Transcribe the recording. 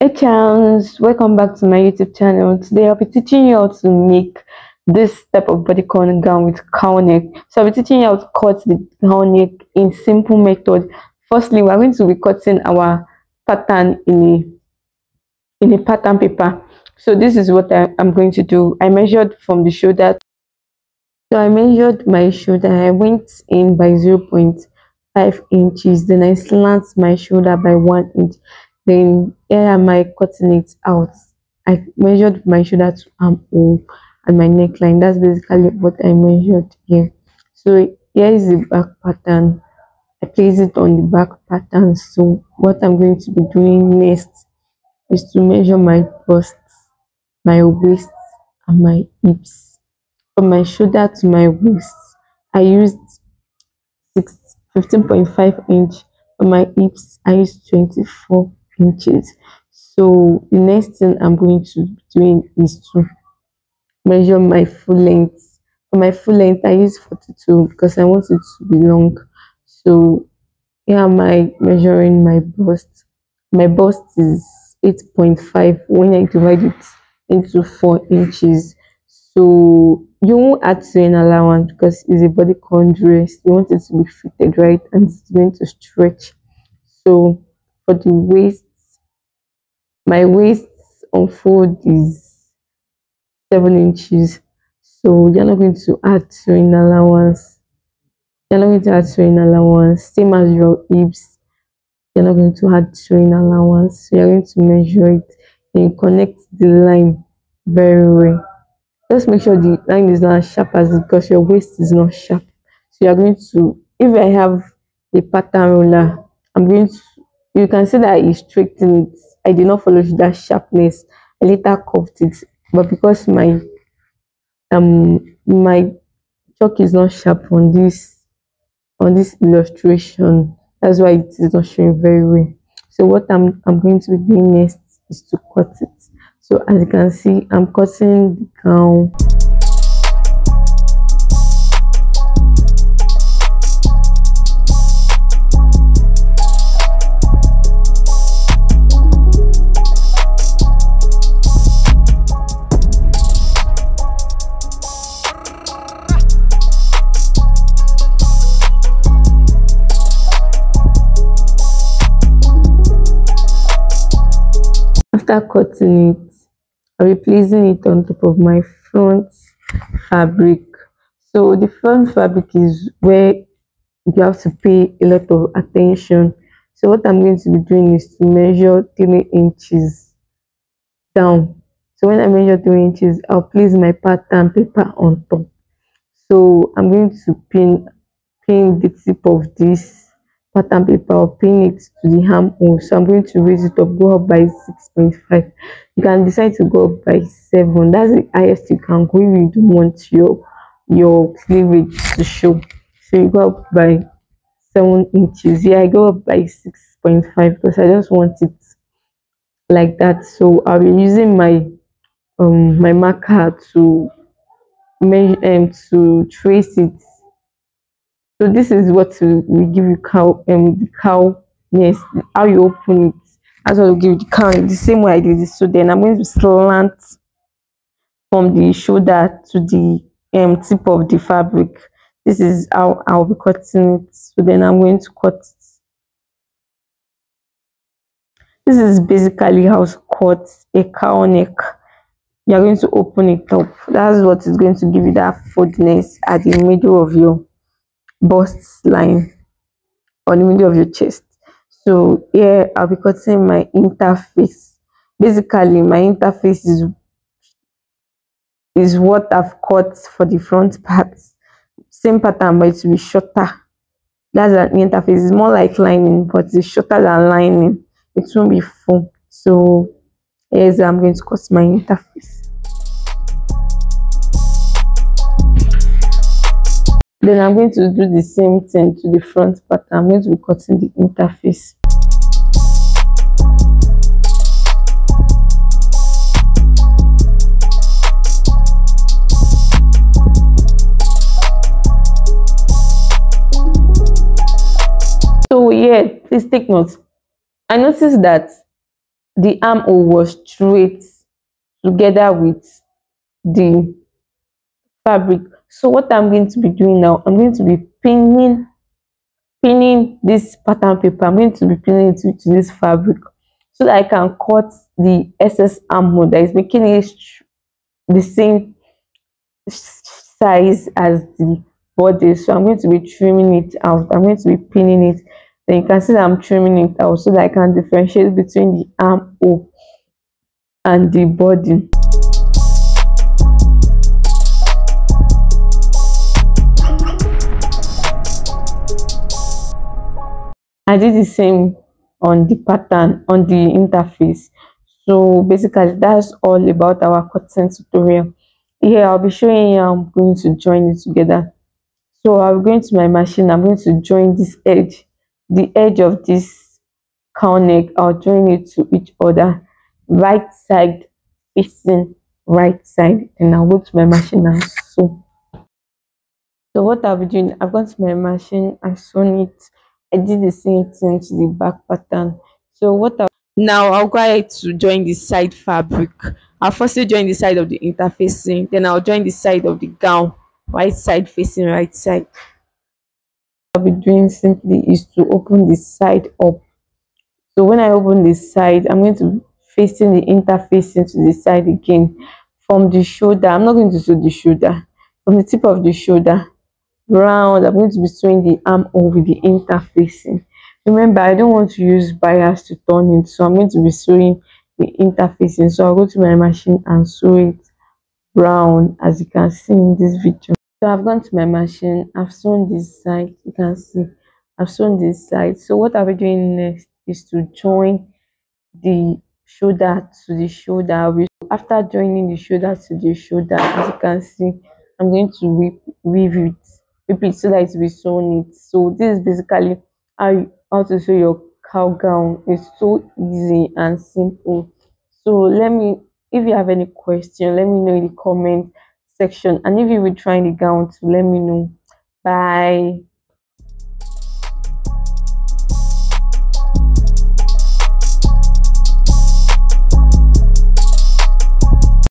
Hey chance, welcome back to my YouTube channel. Today I'll be teaching you how to make this type of bodycon gown with cowl neck. So I'll be teaching you how to cut the cowl neck in simple method. Firstly, we're going to be cutting our pattern in a pattern paper. So this is what I'm going to do. I measured from the shoulder. So I measured my shoulder. I went in by 0.5 inches. Then I slant my shoulder by 1 inch. Then here am I cutting it out. I measured my shoulder to armhole and my neckline. That's basically what I measured here. So here is the back pattern. I place it on the back pattern. So what I'm going to be doing next is to measure my bust, my waist, and my hips. From my shoulder to my waist, I used 15.5 inch. For my hips, I used 24 inches. So the next thing I'm going to be doing is to measure my full length. For my full length, I use 42 because I want it to be long. So here am I measuring my bust. My bust is 8.5 when I divide it into 4 inches. So you won't add sewing allowance because it's a bodycon dress. You want it to be fitted right and it's going to stretch. So for the waist, my waist unfold is 7 inches. So you're not going to add sewing allowance. You're not going to add sewing allowance. Same as your hips. You're not going to add sewing allowance. So you're going to measure it and you connect the line very well. Just make sure the line is not as sharp as it because your waist is not sharp. So you're going to, if I have a pattern ruler, I'm going to, you can see that I straightened it. I did not follow that sharpness. I later curved it, but because my chalk is not sharp on this illustration, that's why it is not showing very well. So what I'm going to be doing next is to cut it. So as you can see, I'm cutting the gown. After cutting it, I'll be placing it on top of my front fabric. So the front fabric is where you have to pay a lot of attention. So what I'm going to be doing is to measure 3 inches down. So when I measure 3 inches, I'll place my pattern paper on top. So I'm going to pin the tip of this pattern paper or pin it to the armhole. So I'm going to raise it up, go up by 6.5. You can decide to go up by 7. That's the highest you can go if you don't want your cleavage to show. So you go up by 7 inches. Yeah, I go up by 6.5 because I just want it like that. So I'll be using my my marker to measure to trace it. So this is what we give you the cowl. Yes, how you open it. That's what we give you the cowl. The same way I did it. So then I'm going to slant from the shoulder to the tip of the fabric. This is how I'll be cutting it. So then I'm going to cut it. This is basically how to cut a cowl neck. You're going to open it up. That's what is going to give you that foldness at the middle of your bust line or the middle of your chest. So here I'll be cutting my interface. Basically my interface is what I've cut for the front part. Same pattern, but it will be shorter. That's an interface. It's more like lining, but it's shorter than lining. It won't be full. So here's I'm going to cut my interface. Then I'm going to do the same thing to the front part. I'm going to be cutting the interface. So yeah, please take note. I noticed that the armhole was straight together with the fabric. So what I'm going to be doing now, I'm going to be pinning this pattern paper. I'm going to be pinning it to this fabric so that I can cut the excess armhole that is making it the same size as the body. So I'm going to be trimming it out. I'm going to be pinning it. Then you can see that I'm trimming it out so that I can differentiate between the armhole and the body. I did the same on the pattern on the interface. So basically that's all about our cutting tutorial. Here I'll be showing you how I'm going to join it together. So I'm going to my machine. I'm going to join this edge, the edge of this cowl neck. I'll join it to each other, right side facing right side, and I'll go to my machine and sew. So what I'll be doing, I've gone to my machine, I sewn it. I did the same thing to the back pattern. So now I'll go ahead to join the side fabric. I'll firstly join the side of the interfacing, then I'll join the side of the gown, right side facing right side. I'll be doing simply is to open the side up. So when I open the side, I'm going to be facing the interfacing to the side again. From the shoulder, I'm not going to sew the shoulder. From the tip of the shoulder round, I'm going to be sewing the armhole with the interfacing. Remember, I don't want to use bias to turn it, so I'm going to be sewing the interfacing. So I'll go to my machine and sew it round, as you can see in this video. So I've gone to my machine, I've sewn this side. You can see I've sewn this side. So what I'll be doing next is to join the shoulder to the shoulder. After joining the shoulder to the shoulder, as you can see, I'm going to weave it so that it will be sewn it. So this is basically how to sew your cowl gown. It's so easy and simple. So if you have any question, let me know in the comment section, and if you will try the gown to let me know. Bye.